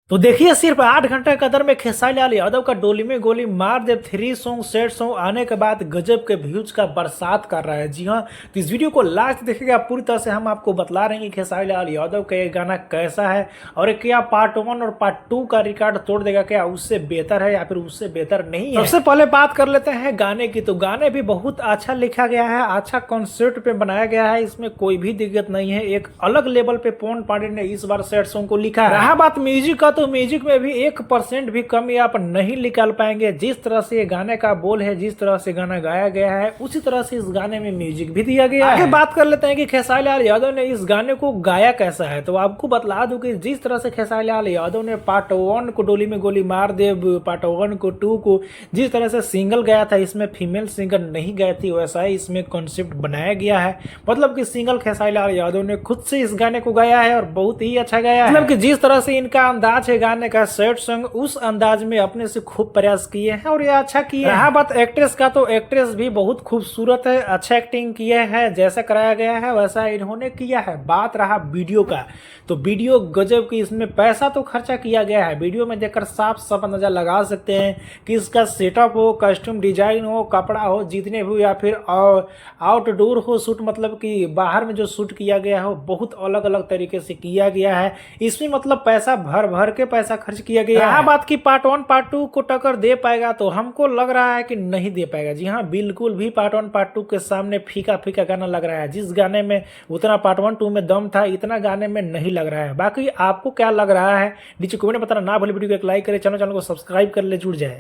तो देखिए सिर्फ 8 घंटे के अंदर में खेसारी लाल यादव का डोली में गोली मार दे 3 सॉन्ग सेट सॉन्ग आने के बाद गजब के व्यूज का बरसात कर रहा है। जी हाँ, तो इस वीडियो को लास्ट देखिएगा, पूरी तरह से हम आपको बतला रहे हैं कि खेसारी लाल यादव का ये गाना कैसा है और क्या पार्ट 1 और पार्ट 2 का रिकॉर्ड तोड़ देगा, क्या उससे बेहतर है या फिर उससे बेहतर नहीं है। सबसे पहले बात कर लेते हैं गाने की। तो गाने भी बहुत अच्छा लिखा गया है, अच्छा कॉन्सेप्ट पे बनाया गया है, इसमें कोई भी दिक्कत नहीं है। एक अलग लेवल पे पवन पांडे ने इस बार सेट सॉन्ग को लिखा है। रहा बात म्यूजिक का, तो म्यूजिक में भी 1% भी कमी आप नहीं निकाल पाएंगे। जिस तरह से ये गाने का बोल है, जिस तरह से गाना गाया गया है, उसी तरह से इस गाने में म्यूजिक भी दिया गया है। आगे बात कर लेते हैं कि खेसारी लाल यादव ने इस गाने को गाया कैसा है। तो आपको बतला दूं कि जिस तरह से खेसारी लाल यादव ने पार्ट 1 को डोली में गोली मार दे, पार्ट 1 को 2 को जिस तरह से सिंगल गया था, इसमें फीमेल सिंगर नहीं गई थी, वैसा ही इसमें कॉन्सेप्ट बनाया गया है। मतलब कि सिंगल खेसारी लाल यादव ने खुद से इस गाने को गाया है और बहुत ही अच्छा गाया है। मतलब कि जिस तरह से इनका अंदाज है गाने का, सेट सॉन्ग उस अंदाज में अपने से खूब प्रयास किए हैं और ये अच्छा किए हैं। रहा बात एक्ट्रेस का, तो एक्ट्रेस भी बहुत खूबसूरत है, अच्छा एक्टिंग किया है, जैसा कराया गया है वैसा इन्होंने किया है। बात रहा वीडियो का, तो वीडियो गजब की, इसमें पैसा तो खर्चा किया गया है। वीडियो में देखकर साफ साफ अंदाजा लगा सकते हैं कि इसका सेटअप हो, कस्ट्यूम डिजाइन हो, कपड़ा हो, जितने भी, या फिर आउटडोर हो शूट, मतलब कि बाहर में जो शूट किया गया हो, बहुत अलग अलग तरीके से किया गया है। इसमें मतलब पैसा भर भर के पैसा खर्च किया गया है। बात की पार्ट 1 पार्ट 2 को टक्कर दे पाएगा, तो हमको लग रहा है कि नहीं दे पाएगा। जी हाँ, बिल्कुल भी पार्ट 1 पार्ट 2 के सामने फीका फीका गाना लग रहा है। जिस गाने में उतना पार्ट 1 2 में दम था, इतना गाने में नहीं लग रहा है। बाकी आपको क्या लग रहा है नीचे कमेंट में बताना ना भूले। वीडियो को एक लाइक करें, चैनल को सब्सक्राइब कर ले, जुड़ जाए।